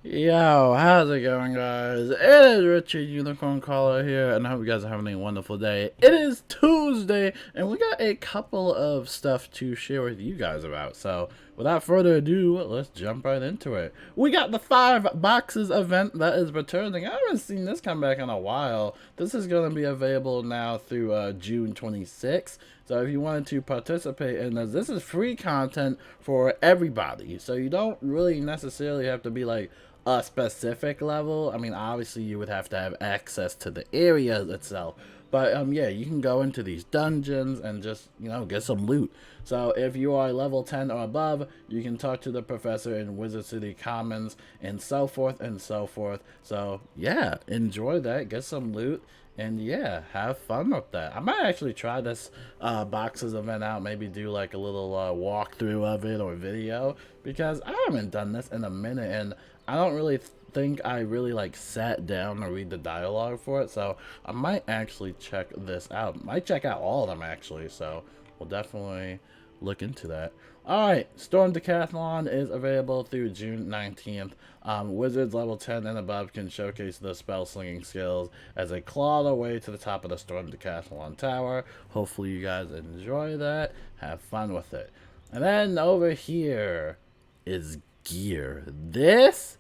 Yo, how's it going, guys? It is Richard Unicorn Caller here, and I hope you guys are having a wonderful day. It is Tuesday, and we got a couple of stuff to share with you guys about. So, without further ado, let's jump right into it. We got the 5 boxes event that is returning. I haven't seen this come back in a while. This is going to be available now through June 26th. So if you wanted to participate in this is free content for everybody. So you don't really necessarily have to be like a specific level. I mean, obviously you would have to have access to the area itself. But yeah, you can go into these dungeons and just, get some loot. So if you are level 10 or above, you can talk to the professor in Wizard City Commons and so forth and so forth. So yeah, enjoy that, get some loot, and yeah, have fun with that. I might actually try this boxes event out, maybe do like a little walkthrough of it or video, because I haven't done this in a minute, and I don't really think I really like sat down to read the dialogue for it, so I might actually check this out. Might check out all of them actually, so we'll definitely look into that. Alright, Storm Decathlon is available through June 19th. Wizards level 10 and above can showcase the spell slinging skills as they claw their way to the top of the Storm Decathlon Tower. Hopefully you guys enjoy that. Have fun with it. And then over here is gear. This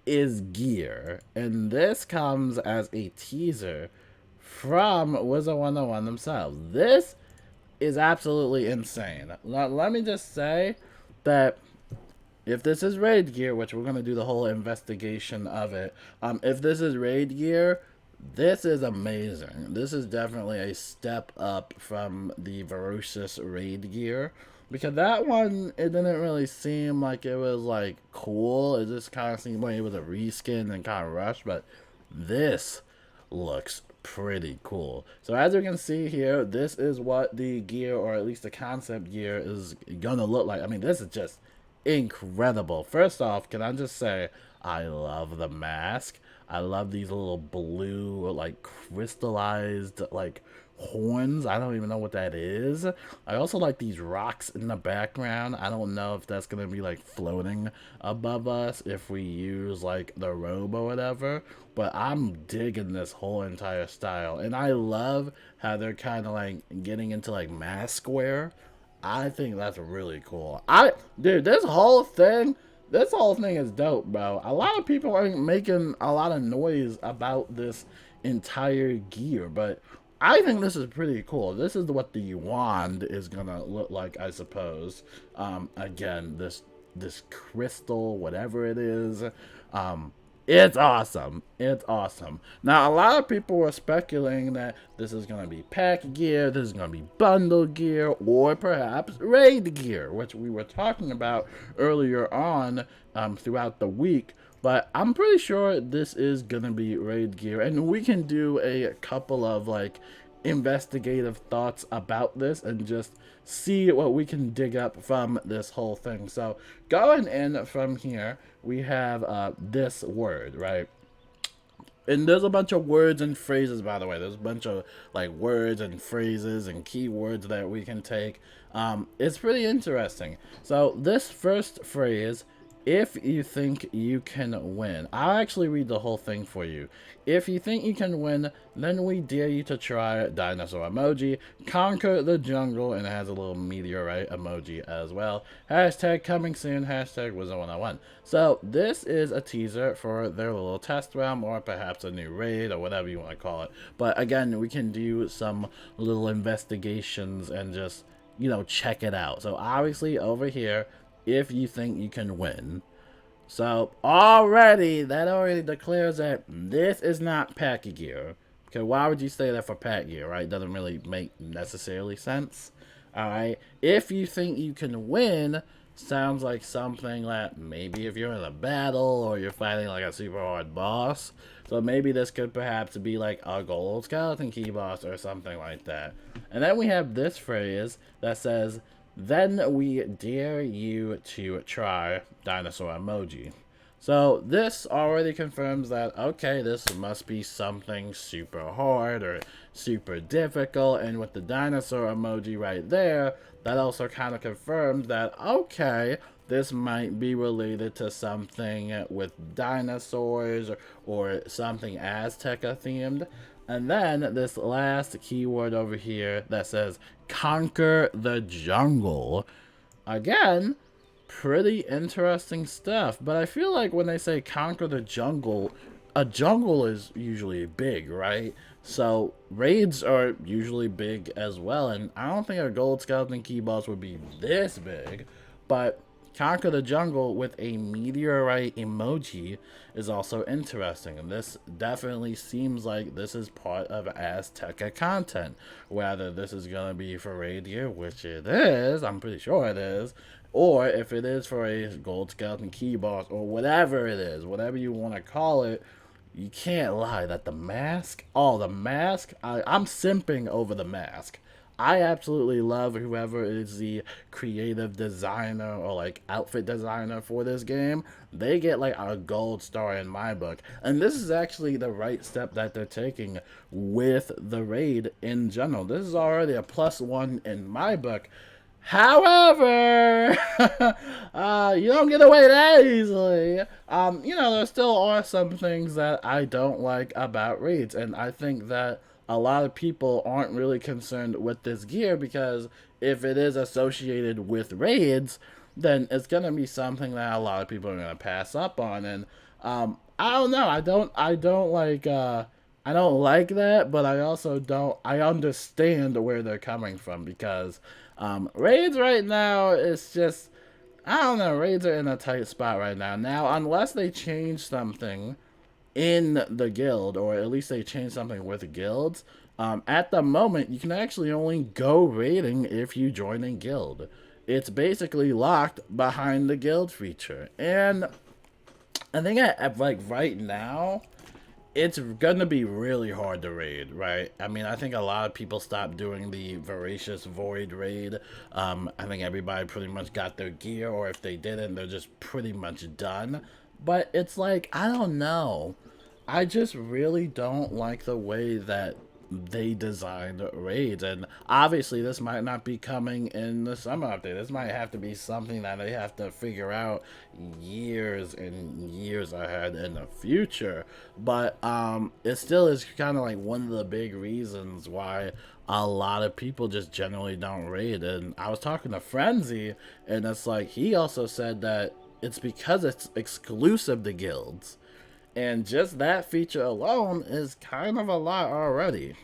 is gear, and this comes as a teaser from Wizard101 themselves. This is absolutely insane. Now, let me just say that if this is raid gear, which we're going to do the whole investigation of it, if this is raid gear, this is amazing. This is definitely a step up from the Ferocious raid gear. Because that one, it didn't really seem like it was like cool. It just kind of seemed like it was a reskin and kind of rushed. But this looks pretty cool. So as you can see here, this is what the gear, or at least the concept gear, is gonna look like. I mean, this is just incredible. First off, can I just say, I love the mask. I love these little blue, like crystallized, like horns. I don't even know what that is. I also like these rocks in the background. I don't know if that's gonna be like floating above us if we use like the robe or whatever, but I'm digging this whole entire style, and I love how they're kind of like getting into like mask wear. I think that's really cool. Dude, this whole thing is dope, bro. A lot of people are making a lot of noise about this entire gear, but I think this is pretty cool. This is what the wand is gonna look like, I suppose. Again, this crystal, whatever it is, it's awesome. It's awesome. Now, a lot of people were speculating that this is going to be pack gear, this is going to be bundle gear, or perhaps raid gear, which we were talking about earlier on throughout the week. But I'm pretty sure this is going to be raid gear, and we can do a couple of like investigative thoughts about this and just see what we can dig up from this whole thing. So going in from here, we have this word, right? And there's a bunch of words and phrases, by the way. There's a bunch of like words and phrases and keywords that we can take. It's pretty interesting. So this first phrase, if you think you can win. I'll actually read the whole thing for you. If you think you can win, then we dare you to try dinosaur emoji, conquer the jungle, and it has a little meteorite emoji as well. Hashtag coming soon, hashtag Wizard101. So this is a teaser for their little test realm, or perhaps a new raid, or whatever you want to call it. But again, we can do some little investigations and just, check it out. So obviously over here, if you think you can win. So that already declares that this is not pack gear. Okay, why would you say that for pack gear, right? Doesn't really make necessarily sense. Alright, if you think you can win, sounds like something that maybe if you're in a battle or you're fighting like a super hard boss. So maybe this could perhaps be like a gold skeleton key boss or something like that. And then we have this phrase that says, then we dare you to try dinosaur emoji. So this already confirms that, okay, this must be something super hard or super difficult. And with the dinosaur emoji right there, that also kind of confirms that, okay, this might be related to something with dinosaurs or something Azteca themed. And then this last keyword over here that says conquer the jungle. Again, pretty interesting stuff. But I feel like when they say conquer the jungle, a jungle is usually big, right? So raids are usually big as well. And I don't think a gold skeleton key boss would be this big. But conquer the jungle with a meteorite emoji is also interesting. And this definitely seems like this is part of Azteca content. Whether this is going to be for raid gear, which it is, I'm pretty sure it is, or if it is for a gold skeleton key boss, or whatever it is, whatever you want to call it, you can't lie that the mask, I'm simping over the mask. I absolutely love whoever is the creative designer or like outfit designer for this game. They get like a gold star in my book. And this is actually the right step that they're taking with the raid in general. This is already a +1 in my book. However, you don't get away that easily. There still are some things that I don't like about raids, and I think that a lot of people aren't really concerned with this gear because if it is associated with raids, then it's gonna be something that a lot of people are gonna pass up on. And I don't know. I don't like that, but I also don't. I understand where they're coming from because raids right now is just, I don't know. Raids are in a tight spot right now. Now, unless they change something in the guild, or at least they change something with guilds, at the moment you can actually only go raiding if you join a guild. It's basically locked behind the guild feature, and I think like right now it's gonna be really hard to raid, right? I mean, I think a lot of people stopped doing the Voracious Void raid. I think everybody pretty much got their gear, or if they didn't, they're just pretty much done. But it's like, I don't know. I just really don't like the way that they designed raids, and obviously this might not be coming in the summer update. This might have to be something that they have to figure out years and years ahead in the future. But it still is kind of like one of the big reasons why a lot of people just generally don't raid. And I was talking to Frenzy, and it's like he also said that it's because it's exclusive to guilds. And just that feature alone is kind of a lot already.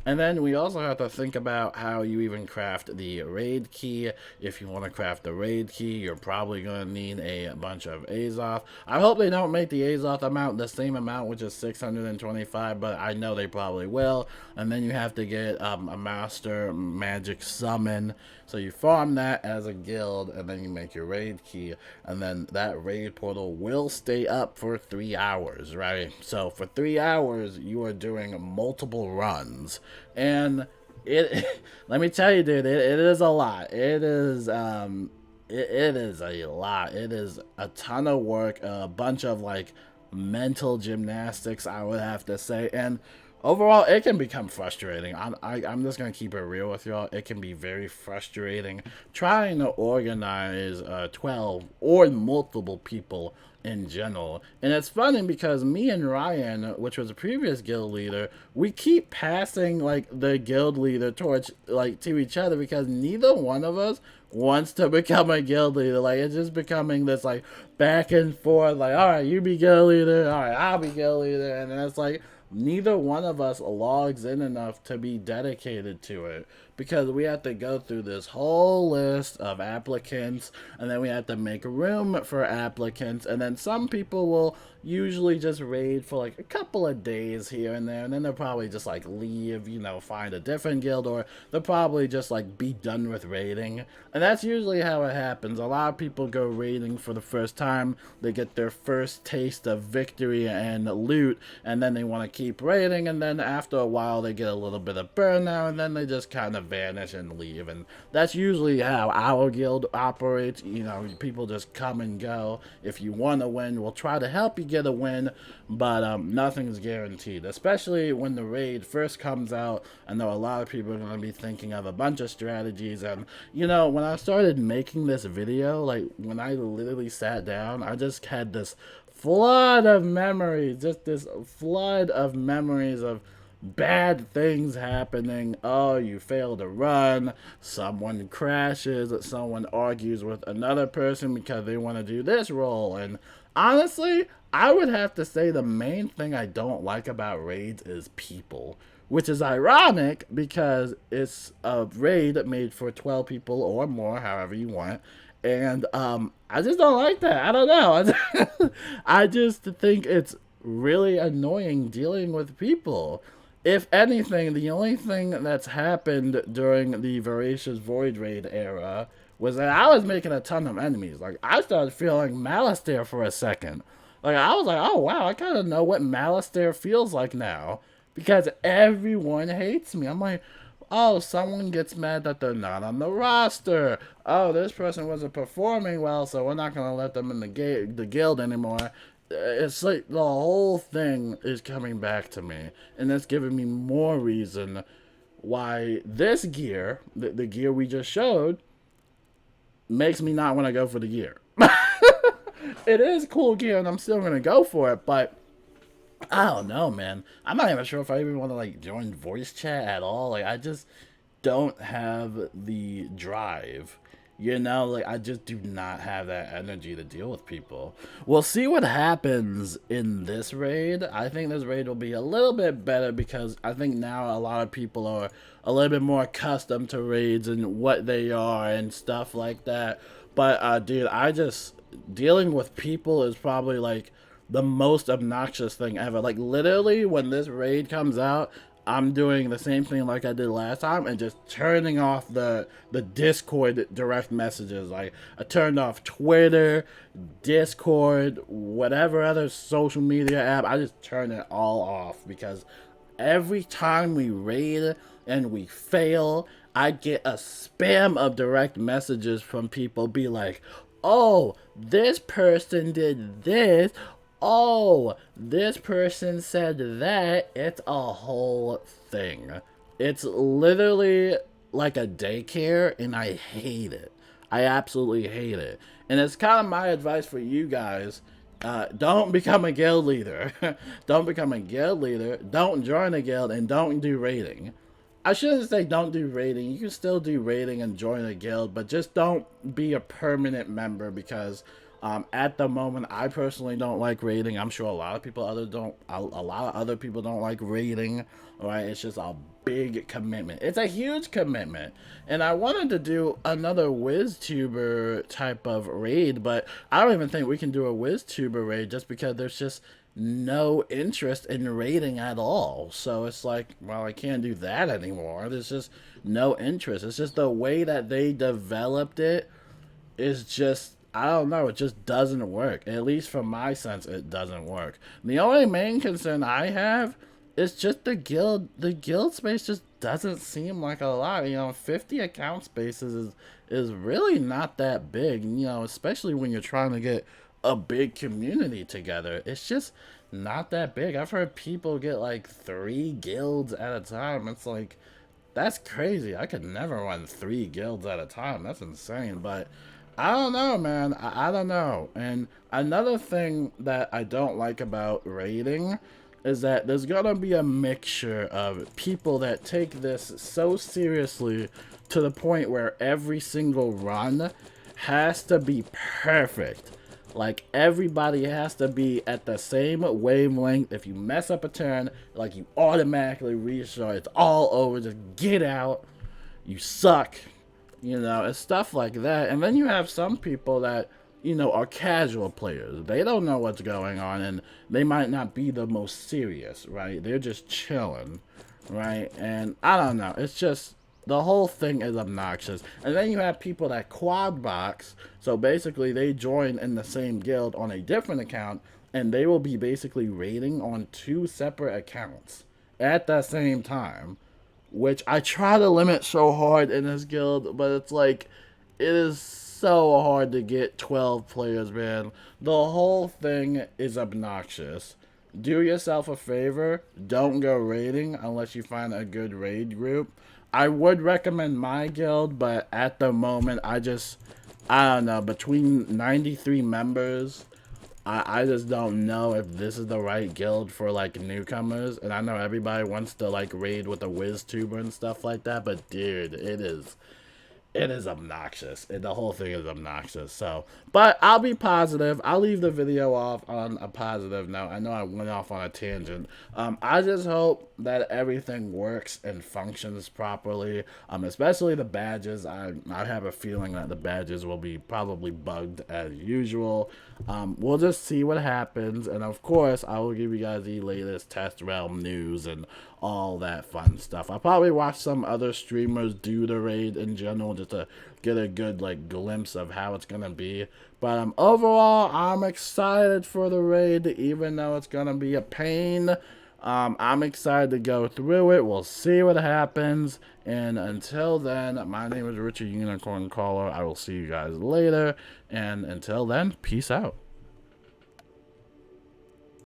And then we also have to think about how you even craft the raid key. If you want to craft the raid key, you're probably going to need a bunch of Azoth. I hope they don't make the Azoth amount the same amount, which is 625, but I know they probably will. And then you have to get a master magic summon. So you farm that as a guild, and then you make your raid key, and then that raid portal will stay up for 3 hours, right? So for 3 hours, you are doing multiple runs, and it let me tell you, dude, it is a lot. It is it is a lot. It is a ton of work, a bunch of like mental gymnastics, I would have to say. And overall, it can become frustrating. I'm just going to keep it real with y'all. It can be very frustrating trying to organize 12 or multiple people in general. And it's funny because me and Ryan, which was a previous guild leader, we keep passing like the guild leader torch like to each other because neither one of us wants to become a guild leader. Like, it's just becoming this like back and forth, like, all right, you be guild leader, all right, I'll be guild leader. And then it's like neither one of us logs in enough to be dedicated to it because we have to go through this whole list of applicants, and then we have to make room for applicants, and then some people will usually just raid for like a couple of days here and there, and then they'll probably just like leave, you know, find a different guild, or they'll probably just like be done with raiding. And that's usually how it happens. A lot of people go raiding for the first time, they get their first taste of victory and loot, and then they want to keep raiding, and then after a while they get a little bit of burnout, and then they just kind of vanish and leave. And that's usually how our guild operates. You know, people just come and go. If you want to win, we'll try to help you get a win, but nothing's guaranteed, especially when the raid first comes out. I know a lot of people are going to be thinking of a bunch of strategies. And, you know, when I started making this video, like when I literally sat down, I just had this flood of memories, just this flood of memories of bad things happening. Oh, you fail to run, someone crashes, someone argues with another person because they want to do this role. And honestly, I would have to say the main thing I don't like about raids is people, which is ironic because it's a raid made for 12 people or more, however you want. And I just don't like that. I don't know. I just think it's really annoying dealing with people. If anything, the only thing that's happened during the Voracious Void Raid era was that I was making a ton of enemies. Like, I started feeling malice there for a second. Like, I was like, oh, wow, I kind of know what malice there feels like now. Because everyone hates me. I'm like, oh, someone gets mad that they're not on the roster. Oh, this person wasn't performing well, so we're not going to let them in the guild anymore. It's like the whole thing is coming back to me, and that's giving me more reason why this gear, the gear we just showed, makes me not want to go for the gear. It is cool gear, and I'm still going to go for it, but I don't know, man. I'm not even sure if I even want to, like, join voice chat at all. Like, I just don't have the drive. You know, like, I just do not have that energy to deal with people. We'll see what happens in this raid. I think this raid will be a little bit better because I think now a lot of people are a little bit more accustomed to raids and what they are and stuff like that. But, dude, dealing with people is probably, like, the most obnoxious thing ever. Like, literally, when this raid comes out, I'm doing the same thing like I did last time and just turning off the Discord direct messages. Like, I turned off Twitter, Discord, whatever other social media app. I just turned it all off because every time we raid and we fail, I get a spam of direct messages from people be like, oh, this person did this. Oh, this person said that. It's a whole thing. It's literally like a daycare, and I hate it. I absolutely hate it. And it's kind of my advice for you guys. Don't become a guild leader. Don't become a guild leader. Don't join a guild, and don't do raiding. I shouldn't say don't do raiding. You can still do raiding and join a guild, but just don't be a permanent member because at the moment, I personally don't like raiding. I'm sure a lot of people a lot of other people don't like raiding. Right? It's just a big commitment. It's a huge commitment. And I wanted to do another WizTuber type of raid, but I don't even think we can do a WizTuber raid just because there's just no interest in raiding at all. So it's like, well, I can't do that anymore. There's just no interest. It's just the way that they developed it is just, I don't know, it just doesn't work. At least from my sense, it doesn't work. The only main concern I have is just the guild. The guild space just doesn't seem like a lot. You know, 50 account spaces is really not that big, you know, especially when you're trying to get a big community together. It's just not that big. I've heard people get like 3 guilds at a time. It's like, that's crazy. I could never run 3 guilds at a time. That's insane. But I don't know, man. I don't know. And another thing that I don't like about raiding is that there's gonna be a mixture of people that take this so seriously to the point where every single run has to be perfect. Like, everybody has to be at the same wavelength. If you mess up a turn, like, you automatically restart. It's all over. Just get out. You suck. You know, it's stuff like that. And then you have some people that, you know, are casual players. They don't know what's going on, and they might not be the most serious, right? They're just chilling, right? And I don't know. It's just, the whole thing is obnoxious. And then you have people that quad box. So basically, they join in the same guild on a different account, and they will be basically raiding on 2 separate accounts at the same time. which I try to limit so hard in this guild, but it's like, it is so hard to get 12 players, man. The whole thing is obnoxious. Do yourself a favor, don't go raiding unless you find a good raid group. I would recommend my guild, but at the moment, I don't know, between 93 members, I just don't know if this is the right guild for, like, newcomers. And I know everybody wants to, like, raid with a WizTuber and stuff like that, but dude, it is obnoxious. The whole thing is obnoxious. So, but I'll be positive. I'll leave the video off on a positive note. I know I went off on a tangent. I just hope that everything works and functions properly. Especially the badges. I have a feeling that the badges will be probably bugged as usual. We'll just see what happens. And of course, I will give you guys the latest test realm news and all that fun stuff. I'll probably watch some other streamers do the raid in general just to get a good, like, glimpse of how it's gonna be. But overall, I'm excited for the raid, even though it's gonna be a pain. I'm excited to go through it. We'll see what happens. And until then, my name is Richard Unicorn Caller. I will see you guys later. And until then, peace out.